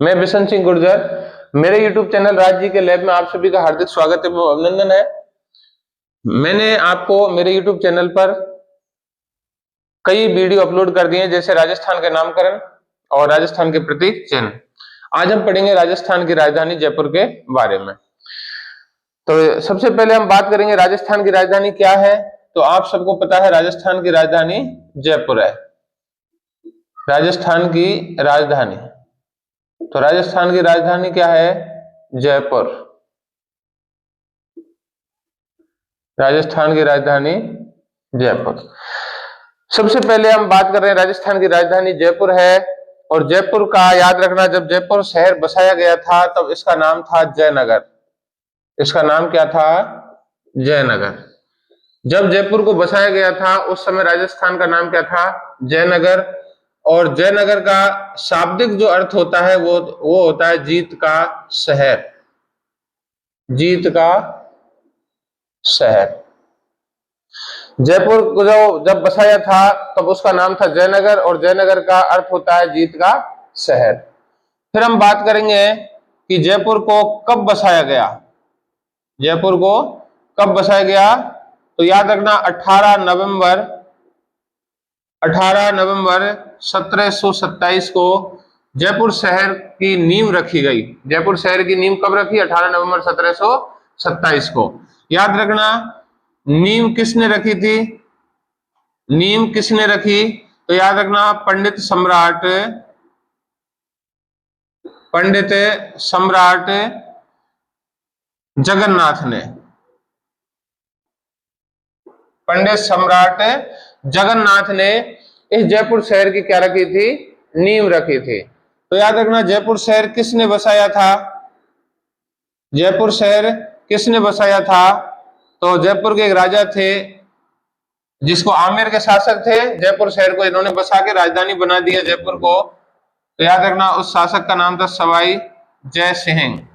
मैं बिशन सिंह गुर्जर। मेरे YouTube channel Raj ji के लैब में आप सभी का हार्दिक स्वागत एवं अभिनंदन है। मैंने आपको मेरे YouTube चैनल पर कई वीडियो अपलोड कर दिए हैं, जैसे राजस्थान के नामकरण और राजस्थान के प्रतीक चिन्ह। आज हम पढ़ेंगे राजस्थान की राजधानी जयपुर के बारे में। तो सबसे पहले हम बात करेंगे राजस्थान की राजधानी क्या है। तो आप सबको पता है राजस्थान की राजधानी जयपुर है। राजस्थान की राजधानी, तो राजस्थान की राजधानी क्या है? जयपुर। राजस्थान की राजधानी जयपुर। सबसे पहले हम बात कर रहे हैं राजस्थान की राजधानी जयपुर है। और जयपुर का याद रखना, जब जयपुर शहर बसाया गया था तब इसका नाम था जयनगर। इसका नाम क्या था? जयनगर। जब जयपुर को बसाया गया था उस समय राजस्थान का नाम क्या था? जयनगर। और जयनगर का शाब्दिक जो अर्थ होता है वो होता है जीत का शहर। जीत का शहर। जयपुर को जब बसाया था तब उसका नाम था जयनगर और जयनगर का अर्थ होता है जीत का शहर। फिर हम बात करेंगे कि जयपुर को कब बसाया गया। जयपुर को कब बसाया गया? तो याद रखना 18 नवंबर 1727 को जयपुर शहर की नींव रखी गई। जयपुर शहर की नींव कब रखी? 18 नवंबर 1727 को। याद रखना नींव किसने रखी थी? नींव किसने रखी? तो याद रखना पंडित सम्राट जगन्नाथ ने। पंडित सम्राट जगन्नाथ ने इस जयपुर शहर की क्या रखी थी? नींव रखी थी। तो याद रखना जयपुर शहर किसने बसाया था? जयपुर शहर किसने बसाया था? तो जयपुर के एक राजा थे जिसको आमेर के शासक थे। जयपुर शहर को इन्होंने बसा के राजधानी बना दिया जयपुर को। तो याद रखना उस शासक का नाम था सवाई जय सिंह।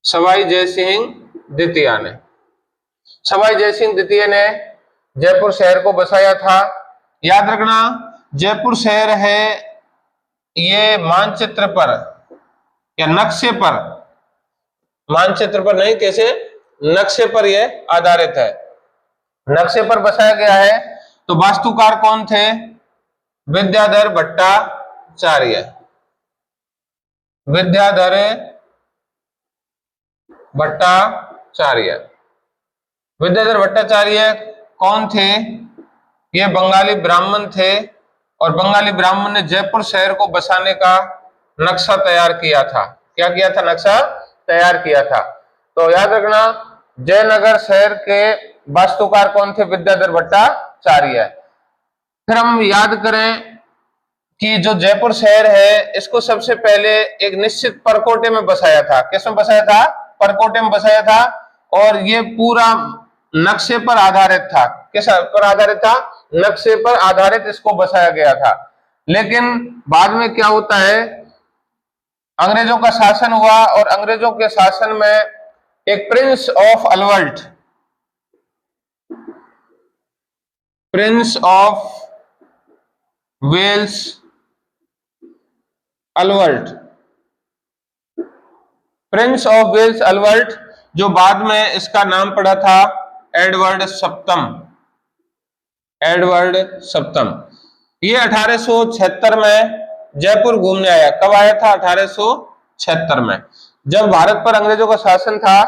सवाई जय सिंह द्वितीय ने। सवाई जय सिंह द्वितीय ने जयपुर शहर को बसाया था। याद रखना जयपुर शहर है ये मानचित्र पर या नक्शे पर, मानचित्र पर नहीं, कैसे? नक्शे पर यह आधारित है। नक्शे पर बसाया गया है। तो वास्तुकार कौन थे? विद्याधर भट्टाचार्य। विद्याधर भट्टाचार्य। विद्याधर भट्टाचार्य कौन थे? ये बंगाली ब्राह्मण थे और बंगाली ब्राह्मण ने जयपुर शहर को बसाने का नक्शा तैयार किया था। क्या किया था? नक्शा तैयार किया था। तो याद रखना जयनगर शहर के वास्तुकार कौन थे? विद्याधर भट्टाचार्य। फिर हम याद करें कि जो जयपुर शहर है इसको सबसे पहले एक निश्चित परकोटे में बसाया था। किस में बसाया था? परकोटे में बसाया था। और ये पूरा नक्शे पर आधारित था। किस पर आधारित था? नक्शे पर आधारित इसको बसाया गया था। लेकिन बाद में क्या होता है, अंग्रेजों का शासन हुआ और अंग्रेजों के शासन में एक prince of Wales Albert, prince of Wales Albert, जो बाद में इसका नाम पड़ा था एडवर्ड सप्तम। एडवर्ड सप्तम ये 1876 में जयपुर घूमने आया। कब आया था? 1876 में। जब भारत पर अंग्रेजों का शासन था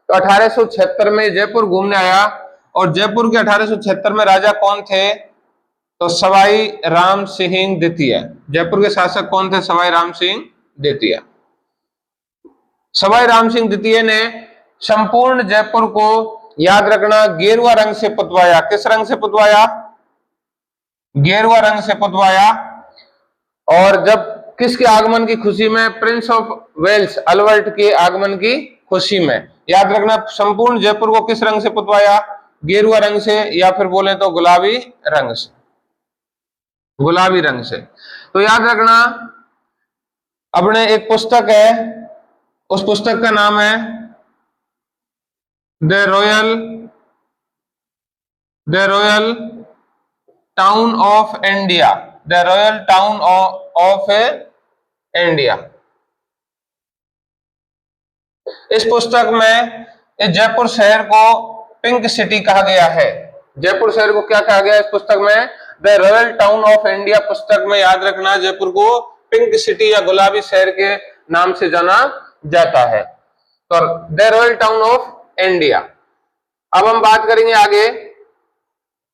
तो 1876 में जयपुर घूमने आया। और जयपुर के 1876 में राजा कौन थे? तो सवाई राम सिंह द्वितीय। जयपुर के शासक कौन थे? सवाई राम सिंह द्वितीय। सवाई राम सिंह द्वितीय ने संपूर्ण जयपुर को, याद रखना, गेरुआ रंग से पुतवाया। किस रंग से पुतवाया? गेरुआ रंग से पुतवाया। और जब किसके आगमन की खुशी में? प्रिंस ऑफ वेल्स अलवर्ट के आगमन की खुशी में। याद रखना संपूर्ण जयपुर को किस रंग से पुतवाया? गेरुआ रंग से, या फिर बोले तो गुलाबी रंग से। गुलाबी रंग से। तो याद रखना अपने एक पुस्तक है, उस पुस्तक का नाम है the royal town of India. The royal town of India. इस पुस्तक में इस जयपुर शहर को पिंक सिटी कहा गया है। जयपुर शहर को क्या कहा गया इस पुस्तक में? The royal town of India पुस्तक में याद रखना जयपुर को पिंक सिटी या गुलाबी शहर के नाम से जाना जाता है। तो the royal town of India. अब हम बात करेंगे आगे।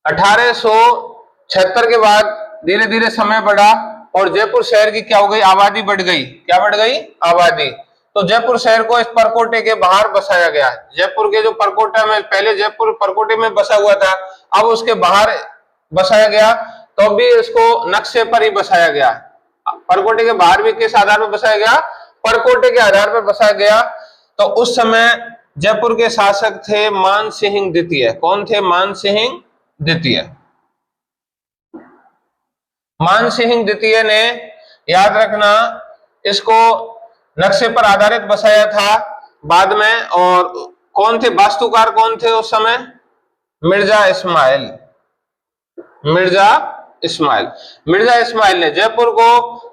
1876 के बाद धीरे धीरे समय बढ़ा और जयपुर शहर की क्या हो गई? आबादी बढ़ गई। क्या बढ़ गई? आबादी। तो जयपुर शहर को इस परकोटे के बाहर बसाया गया। जयपुर के जो परकोटा में, पहले जयपुर परकोटे में बसा हुआ था, अब उसके बाहर बसाया गया। तो भी इसको नक्शे पर ही बसाया गया। परकोटे के बाहर भी किस आधार पर बसाया गया? परकोटे के आधार पर बसाया गया। तो उस समय जयपुर के शासक थे मान सिंह द्वितीय। कौन थे? मान सिंह द्वितीय। मान सिंह द्वितीय ने, याद रखना, इसको नक्शे पर आधारित बसाया था बाद में। और कौन थे वास्तुकार? कौन थे उस समय? मिर्जा इस्माइल। मिर्जा इस्माइल। मिर्जा इस्माइल ने जयपुर को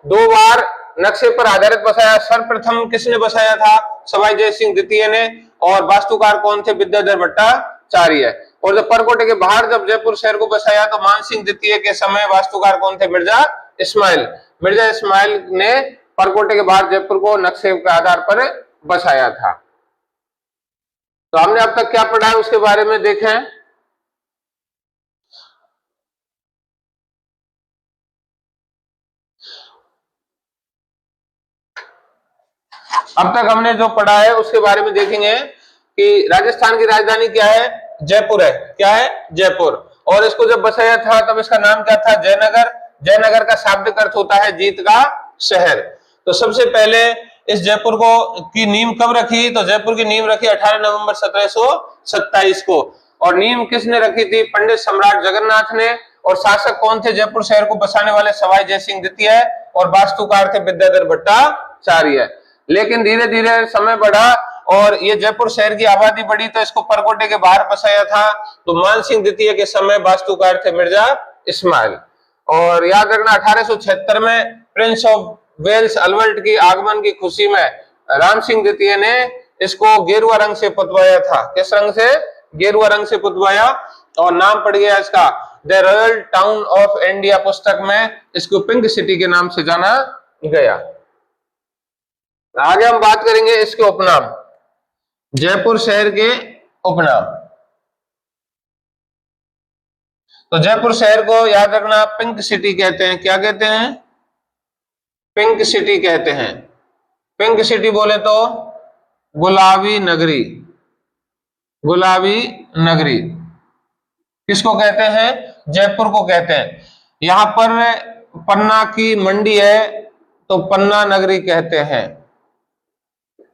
2 बार नक्शे पर आधारित बसाया। सर्वप्रथम किसने बसाया था? सवाई जय सिंह द्वितीय ने। और वास्तुकार कौन थे? विद्याधर भट्टाचार्य। और जब परकोटे के बाहर जब जयपुर शहर को बसाया तो मान सिंह द्वितीय के समय वास्तुकार कौन थे? मिर्जा इस्माइल। मिर्जा इस्माइल ने परकोटे के बाहर जयपुर को नक्शे के आधार पर बसाया था। तो हमने अब तक क्या पढ़ा है उसके बारे में देखें। अब तक हमने जो पढ़ा है उसके बारे में देखेंगे कि राजस्थान की राजधानी क्या है? जयपुर है। क्या है? जयपुर। और इसको जब बसाया था तब इसका नाम क्या था? जयनगर। जयनगर का शाब्दिक अर्थ होता है जीत का शहर। तो सबसे पहले इस जयपुर को की नींव कब रखी? तो जयपुर की नींव रखी 18 नवंबर 1727 को। और नींव किसने रखी थी? पंडित सम्राट जगन्नाथ ने। और शासक कौन थे जयपुर शहर को बसाने वाले? सवाई जय सिंह द्वितीय। और वास्तुकार थे विद्याधर भट्टाचार्य। लेकिन धीरे धीरे समय बढ़ा और ये जयपुर शहर की आबादी बढ़ी तो इसको परकोटे के बाहर बसाया था। तो मान सिंह द्वितीय के समय वास्तुकार थे मिर्जा इस्माइल। और याद रखना 1876 में प्रिंस ऑफ वेल्स अल्बर्ट की आगमन की खुशी में राम सिंह द्वितीय ने इसको गेरुआ रंग से पुतवाया था। किस रंग से? गेरुआ रंग से पुतवाया। और नाम पड़ गया इसका the royal town of India पुस्तक में इसको पिंक सिटी के नाम से जाना गया। आगे हम बात करेंगे इसके उपनाम, जयपुर शहर के उपनाम। तो जयपुर शहर को याद रखना पिंक सिटी कहते हैं। क्या कहते हैं? पिंक सिटी कहते हैं। पिंक सिटी बोले तो गुलाबी नगरी। गुलाबी नगरी किसको कहते हैं? जयपुर को कहते हैं। यहां पर पन्ना की मंडी है तो पन्ना नगरी कहते हैं।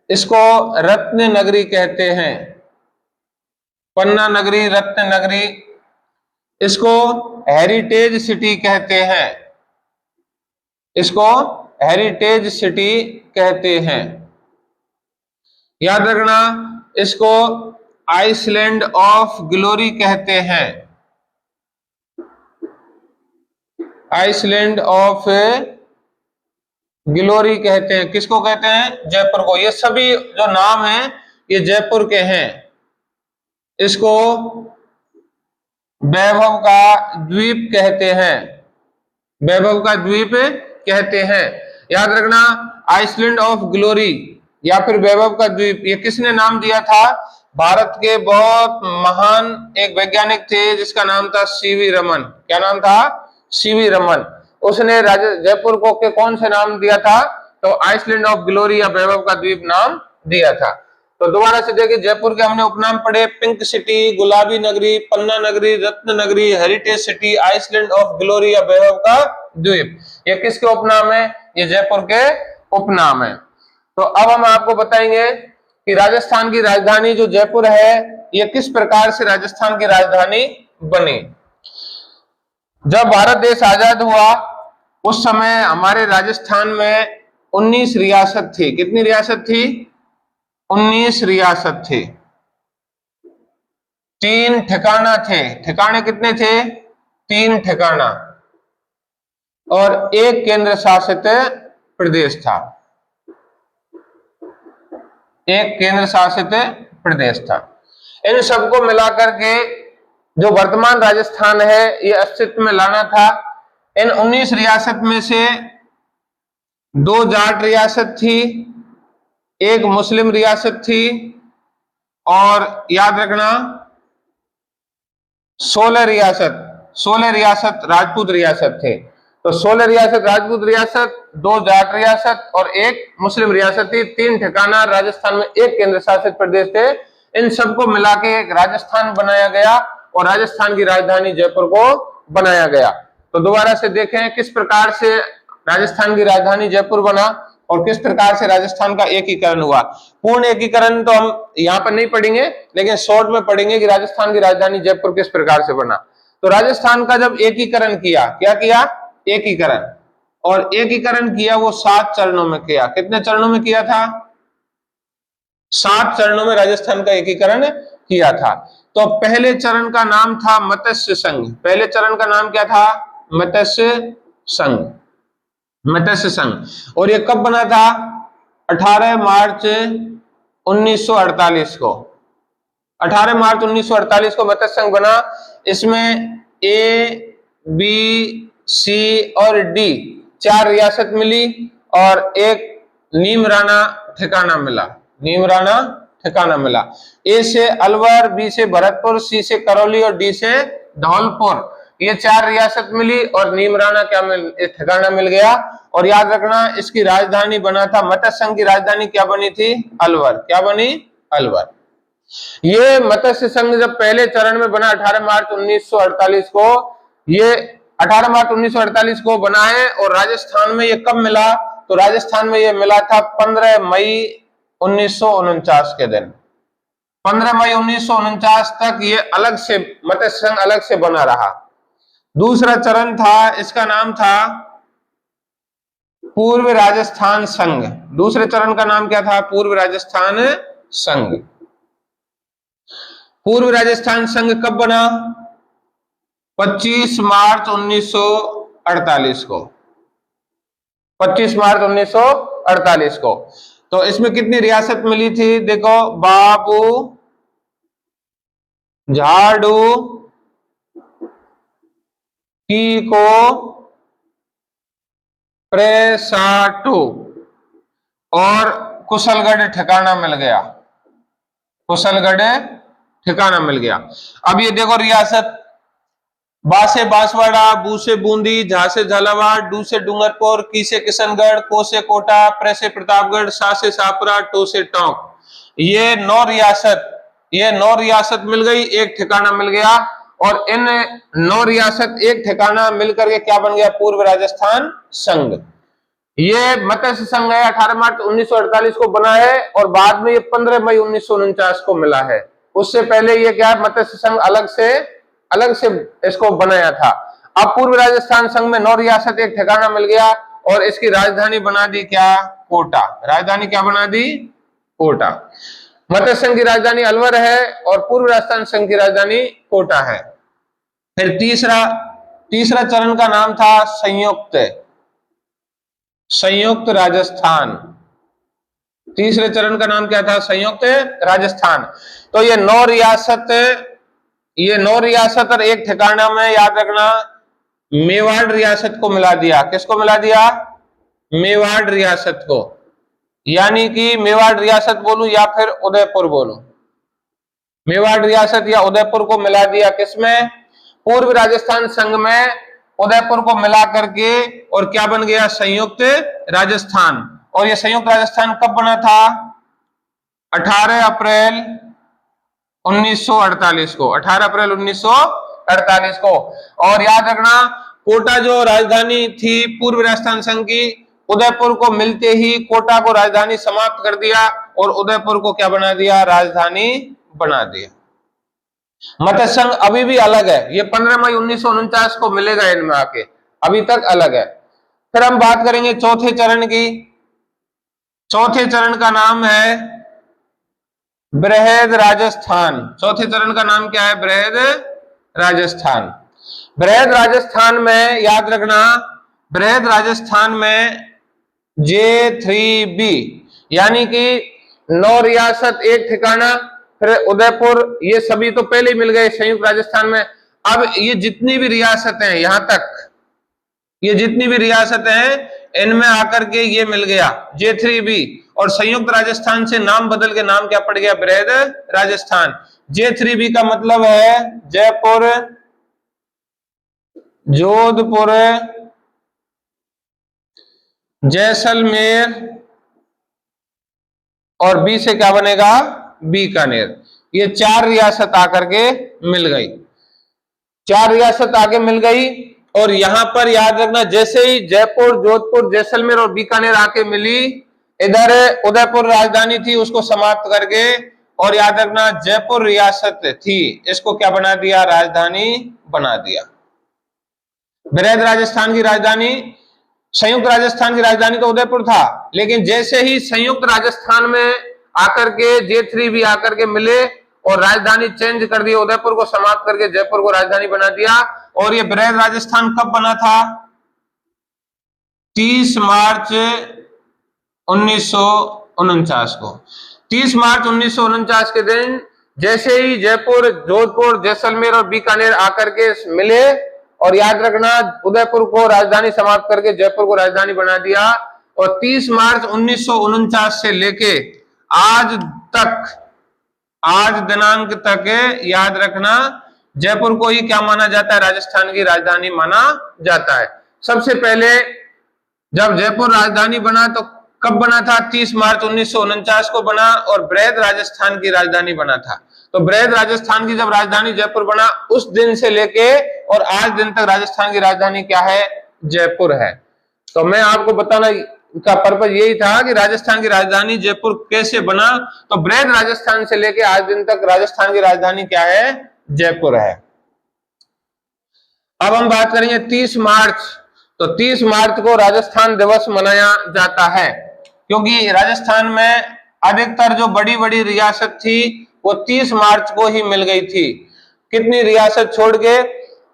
इसको रत्न नगरी कहते हैं। पन्ना नगरी, रत्न नगरी। इसको हेरिटेज सिटी कहते हैं। इसको हेरिटेज सिटी कहते हैं। याद रखना इसको आइसलैंड ऑफ ग्लोरी कहते हैं। आइसलैंड ऑफ ग्लोरी कहते हैं। किसको कहते हैं? जयपुर को। ये सभी जो नाम हैं ये जयपुर के हैं। इसको वैभव का द्वीप कहते हैं। वैभव का द्वीप कहते हैं। याद रखना आइसलैंड ऑफ ग्लोरी या फिर वैभव का द्वीप, ये किसने नाम दिया था? भारत के बहुत महान एक वैज्ञानिक थे जिसका नाम था सीवी रमन। क्या नाम था? सीवी रमन। उसने जयपुर को के कौन से नाम दिया था? तो आइसलैंड ऑफ ग्लोरी या वैभव का द्वीप नाम दिया था। तो दोबारा से देखिए जयपुर के हमने उपनाम पढ़े, पिंक सिटी, गुलाबी नगरी, पन्ना नगरी, रत्न नगरी, heritage city, island of glory या वैभव का द्वीप। ये किसके उपनाम है? ये जयपुर के उपनाम है। तो अब हम आपको बताएंगे कि राजस्थान की राजधानी जो जयपुर है ये किस प्रकार से राजस्थान की राजधानी बनी। जब भारत देश आजाद हुआ उस समय हमारे राजस्थान में 19 रियासत थी। कितनी रियासत थी? 19 रियासत थे। 3 ठिकाना थे। ठिकाने कितने थे? 3 ठिकाना। और 1 केंद्र शासित प्रदेश था। एक केंद्र शासित प्रदेश था। इन सबको मिलाकर के जो वर्तमान राजस्थान है ये अस्तित्व में लाना था। इन 19 रियासत में से 2 जाट रियासत थी, एक मुस्लिम रियासत थी, और याद रखना 16 रियासत राजपूत रियासत थे। तो 16 रियासत राजपूत रियासत, 2 जाट रियासत और एक मुस्लिम रियासत थी। 3 ठिकाना राजस्थान में, एक केंद्र शासित प्रदेश थे। इन सबको मिला के एक राजस्थान बनाया गया और राजस्थान की राजधानी जयपुर को बनाया गया। तो दोबारा से देखें किस प्रकार से राजस्थान की राजधानी जयपुर बना और किस प्रकार से राजस्थान का एकीकरण हुआ। पूर्ण एकीकरण तो हम यहाँ पर नहीं पढ़ेंगे, लेकिन शॉर्ट में पढ़ेंगे कि राजस्थान की राजधानी जयपुर किस प्रकार से बना। तो राजस्थान का जब एकीकरण किया, क्या किया? एकीकरण। और एकीकरण किया वो 7 चरणों में किया। कितने चरणों में किया था? 7 चरणों में राजस्थान का एकीकरण किया था। तो पहले चरण का नाम था मत्स्य संघ। पहले चरण का नाम क्या था? मत्स्य संघ। मत्स्य संघ। और ये कब बना था? 18 मार्च 1948 को। 18 मार्च 1948 को मत्स्य संघ बना। इसमें ए, बी, सी और डी 4 रियासत मिली और एक नीमराना ठिकाना मिला। नीमराना ठिकाना मिला। ए से अलवर, बी से भरतपुर, सी से करौली और डी से धौलपुर, ये 4 रियासत मिली और नीमराना क्या ठिकाना मिल गया। और याद रखना इसकी राजधानी बना था, मत्स्य संघ की राजधानी क्या बनी थी? अलवर। क्या बनी? अलवर। ये मत्स्य संघ जब पहले चरण में बना 18 मार्च 1948 को, ये 18 मार्च 1948 को बना है। और राजस्थान में ये कब मिला? तो राजस्थान में ये मिला था 15 मई 1949 के दिन। 15 मई 1949 तक ये अलग से मत्स्य संघ अलग से बना रहा। दूसरा चरण था, इसका नाम था पूर्व राजस्थान संघ। दूसरे चरण का नाम क्या था? पूर्व राजस्थान संघ। पूर्व राजस्थान संघ कब बना? 25 मार्च 1948 को। 25 मार्च 1948 को। तो इसमें कितनी रियासत मिली थी? देखो, बाबू, झाड़ू, कीको, प्रेसाटू और कुशलगढ़ ठिकाना मिल गया। कुशलगढ़ ठिकाना मिल गया। अब ये देखो रियासत, बा से बांसवाड़ा, बू से बूंदी, झा से झालावाड़, डू से डूंगरपुर, की से किशनगढ़, को से कोटा, प्रे से प्रतापगढ़, सा से सापुरा, टो से टोंक। ये 9 रियासत मिल गई, एक ठिकाना मिल गया। और इन 9 रियासत एक ठिकाना मिलकर के क्या बन गया? पूर्व राजस्थान संघ। ये मत्स्य संघ है, 18 मार्च 1948 को बना है और बाद में ये 15 मई 1949 को मिला है। उससे पहले ये क्या? मत्स्य संघ अलग से इसको बनाया था। अब पूर्व राजस्थान संघ में 9 रियासत एक ठिकाना मिल गया और इसकी राजधानी बना दी क्या? कोटा। राजधानी क्या बना दी? कोटा। मत्स्य संघ की राजधानी अलवर है और पूर्व राजस्थान संघ की राजधानी कोटा है। फिर तीसरा चरण का नाम था संयुक्त राजस्थान। तीसरे चरण का नाम क्या था? संयुक्त राजस्थान। तो ये 9 रियासत और एक ठिकाना में, याद रखना, मेवाड़ रियासत को मिला दिया। किसको मिला दिया? मेवाड़ रियासत को। यानी कि मेवाड़ रियासत बोलूं या फिर उदयपुर बोलूं, मेवाड़ रियासत या उदयपुर को मिला दिया। किसमें? पूर्व राजस्थान संघ में उदयपुर को मिला करके और क्या बन गया? संयुक्त राजस्थान। और यह संयुक्त राजस्थान कब बना था? 18 अप्रैल 1948 को। 18 अप्रैल 1948 को। और याद रखना, कोटा जो राजधानी थी पूर्व राजस्थान संघ की, उदयपुर को मिलते ही कोटा को राजधानी समाप्त कर दिया और उदयपुर को क्या बना दिया? राजधानी बना दिया। मत्स्य संघ अभी भी अलग है, ये 15 मई 1949 को मिलेगा इनमें आके, अभी तक अलग है। फिर हम बात करेंगे चौथे चरण की। चौथे चरण का नाम है बृहद राजस्थान। चौथे चरण का नाम क्या है? बृहद राजस्थान। बृहद राजस्थान में याद रखना, बृहद राजस्थान में J3B यानी कि 9 रियासत, एक ठिकाना, फिर उदयपुर, ये सभी तो पहले ही मिल गए संयुक्त राजस्थान में। अब ये जितनी भी रियासतें हैं, यहां तक ये जितनी भी रियासतें हैं इनमें आकर के ये मिल गया J3B, और संयुक्त राजस्थान से नाम बदल के नाम क्या पड़ गया, बृहद राजस्थान। J3B का मतलब है जयपुर, जोधपुर, जैसलमेर, और बी से क्या बनेगा, बीकानेर। ये 4 रियासत आकर के मिल गई, 4 रियासत आगे मिल गई। और यहां पर याद रखना, जैसे ही जयपुर, जोधपुर, जैसलमेर और बीकानेर आके मिली, इधर उदयपुर राजधानी थी उसको समाप्त करके, और याद रखना जयपुर रियासत थी इसको क्या बना दिया, राजधानी बना दिया। बृहद राजस्थान की राजधानी, संयुक्त राजस्थान की राजधानी तो उदयपुर था, लेकिन जैसे ही संयुक्त राजस्थान में आकर के J3B आकर के मिले और राजधानी चेंज कर दी, उदयपुर को समाप्त करके जयपुर को राजधानी बना दिया। और ये बृहद राजस्थान कब बना था, 30 मार्च 1949 को। 30 मार्च 1949 के दिन जैसे ही जयपुर, जोधपुर, जैसलमेर और बीकानेर आकर के मिले, और याद रखना उदयपुर को राजधानी समाप्त करके जयपुर को राजधानी बना दिया। और 30 मार्च 1949 से लेके आज तक, आज दिनांक तक याद रखना जयपुर को ही क्या माना जाता है, राजस्थान की राजधानी माना जाता है। सबसे पहले जब जयपुर राजधानी बना तो कब बना था, 30 मार्च 1949 को बना, और बृहद राजस्थान की राजधानी बना था। तो बृहद राजस्थान की जब राजधानी जयपुर बना, उस दिन से लेके और आज दिन तक राजस्थान की राजधानी क्या है, जयपुर है। तो मैं आपको बताना का पर्पज यही था कि राजस्थान की राजधानी जयपुर कैसे बना। तो बृहद राजस्थान से लेके आज दिन तक राजस्थान की राजधानी क्या है, जयपुर है। अब हम बात करेंगे 30 मार्च। तो 30 मार्च को राजस्थान दिवस मनाया जाता है, क्योंकि राजस्थान में अधिकतर जो बड़ी बड़ी रियासत थी वो 30 मार्च को ही मिल गई थी। कितनी रियासत छोड़ के,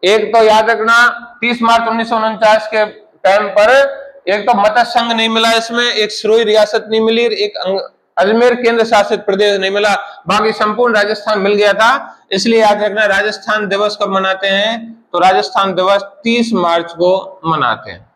एक तो याद रखना 30 मार्च 1949 के टाइम पर एक तो मत्स्य संघ नहीं मिला, इसमें एक सिरोही रियासत नहीं मिली, एक अजमेर केंद्र शासित प्रदेश नहीं मिला, बाकी संपूर्ण राजस्थान मिल गया था। इसलिए याद रखना राजस्थान दिवस कब मनाते हैं, तो राजस्थान दिवस 30 मार्च को मनाते हैं।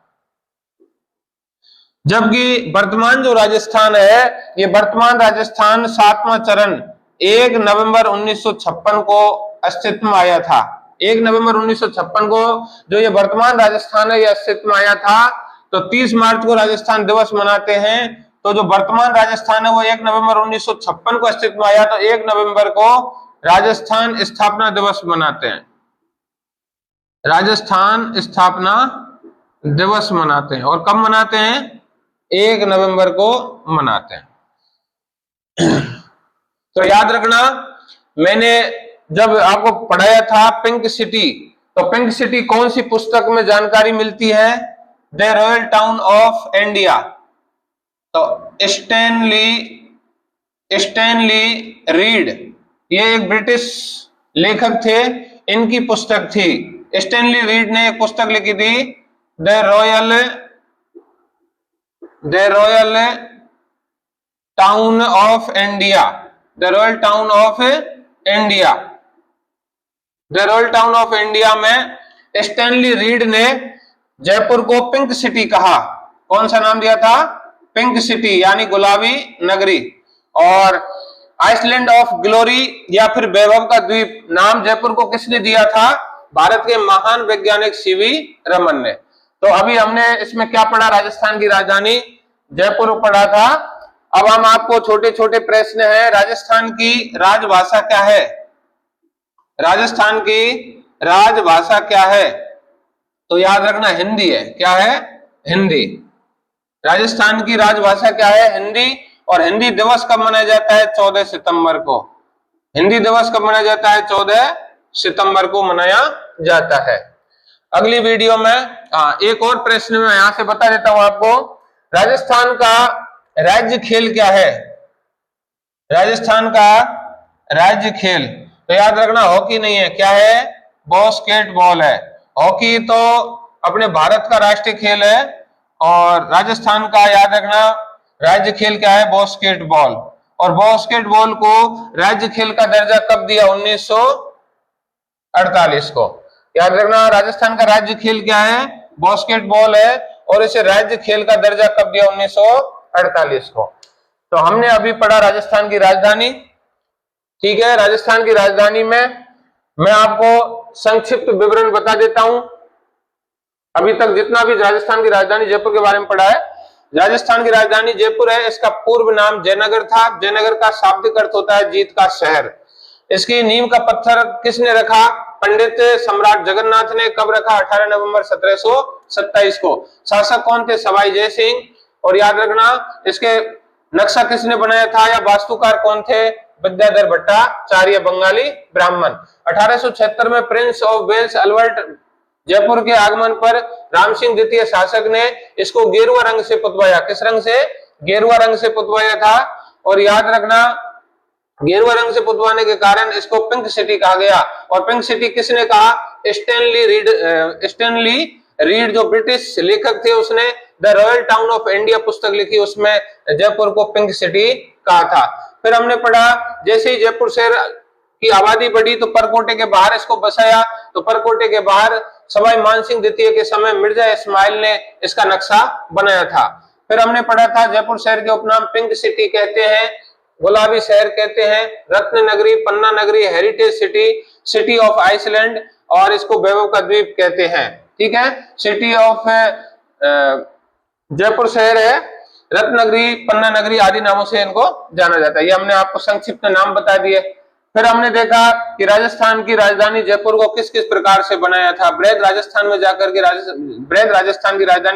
जबकि वर्तमान जो राजस्थान है, ये वर्तमान राजस्थान 7वां चरण 1 नवंबर 1956 को अस्तित्व में आया था। 1 नवंबर 1956 को जो ये वर्तमान राजस्थान है ये अस्तित्व में आया था। तो 30 मार्च को राजस्थान दिवस मनाते हैं। तो जो वर्तमान राजस्थान है वो 1 नवंबर 1956 को अस्तित्व में आया, तो 1 नवंबर को राजस्थान स्थापना दिवस मनाते हैं, राजस्थान स्थापना दिवस मनाते हैं। और कब मनाते हैं, 1 नवंबर को मनाते हैं। तो याद रखना, मैंने जब आपको पढ़ाया था पिंक सिटी, तो पिंक सिटी कौन सी पुस्तक में जानकारी मिलती है, the royal town of India. तो स्टैनली रीड, ये एक ब्रिटिश लेखक थे, इनकी पुस्तक थी। स्टैनली रीड ने एक पुस्तक लिखी थी, the royal town of India, the royal town of India. The royal town of India में स्टैनली रीड ने जयपुर को पिंक सिटी कहा। कौन सा नाम दिया था, पिंक सिटी, यानी गुलाबी नगरी। और आइसलैंड ऑफ ग्लोरी या फिर वैभव का द्वीप नाम जयपुर को किसने दिया था, भारत के महान वैज्ञानिक सीवी रमन ने। तो अभी हमने इसमें क्या पढ़ा, राजस्थान की राजधानी जयपुर पढ़ा था। अब हम आपको छोटे छोटे प्रश्न हैं, राजस्थान की राजभाषा क्या है, राजस्थान की राजभाषा क्या है, तो याद रखना हिंदी है। क्या है, हिंदी। राजस्थान की राजभाषा क्या है, हिंदी। और हिंदी दिवस कब मनाया जाता है, 14 सितंबर को। हिंदी दिवस कब मनाया जाता है, 14 सितंबर को मनाया जाता है। अगली वीडियो में एक और प्रश्न में यहां से बता देता हूं आपको, राजस्थान का राज्य खेल क्या है, राजस्थान का राज्य खेल। तो याद रखना हॉकी नहीं है, क्या है, बास्केटबॉल है। हॉकी तो अपने भारत का राष्ट्रीय खेल है, और राजस्थान का याद रखना राज्य खेल क्या है, बास्केटबॉल। और बास्केटबॉल को राज्य खेल का दर्जा कब दिया? 1948 को। याद रखना, राजस्थान का राज्य खेल क्या है? बास्केटबॉल है, और इसे राज्य खेल का दर्जा कब दिया? 1948 को। तो हमने अभी पढ़ा राजस्थान की राजधानी, ठीक है। राजस्थान की राजधानी में मैं आपको संक्षिप्त विवरण बता देता हूं। अभी तक जितना भी राजस्थान की राजधानी जयपुर के बारे में पढ़ा है, राजस्थान की राजधानी जयपुर है। इसका पूर्व नाम जयनगर था। जयनगर का शाब्दिक अर्थ होता है जीत का शहर। इसकी नींव का पत्थर किसने रखा? पंडित सम्राट जगन्नाथ ने। कब रखा? 18 नवंबर 1727 को। शासक कौन थे? सवाई जय सिंह। और याद रखना, इसके नक्शा किसने बनाया था या वास्तुकार कौन थे? विद्याधर भट्टाचार्य, बंगाली ब्राह्मण। 1876 में Prince of Wales Albert Jaipur के आगमन पर राम सिंह द्वितीय शासक ने इसको गेरुआ रंग से पुतवाया। किस रंग से? गेरुआ रंग से पुतवाया था। और याद रखना, गेरुआ रंग से पुतवाने के कारण इसको पिंक सिटी कहा गया। और पिंक सिटी किसने कहा? स्टैनली रीड जो ब्रिटिश लेखक थे, उसने the royal town of India पुस्तक लिखी, उसमें जयपुर को पिंक सिटी कहा था। फिर हमने पढ़ा, जैसे ही जयपुर शहर की आबादी बढ़ी तो परकोटे के बाहर इसको बसाया। तो परकोटे के बाहर सवाई मानसिंह द्वितीय के समय मिर्जा इस्माइल ने इसका नक्शा बनाया था। फिर हमने पढ़ा था जयपुर शहर के उपनाम पिंक सिटी कहते हैं, गुलाबी शहर कहते हैं, रत्न नगरी, पन्ना नगरी, heritage city, city of island, और इसको वैभव का द्वीप कहते हैं। ठीक है, सिटी ऑफ जयपुर शहर है, रत्नगरी, पन्ना नगरी आदि नामों से इनको जाना जाता है। ये हमने आपको संक्षिप्त नाम बता दिए। फिर हमने देखा कि राजस्थान की राजधानी जयपुर को किस किस प्रकार से बनाया था। बृहद राजस्थान में जाकर के बृहद राजस्थान की राजधानी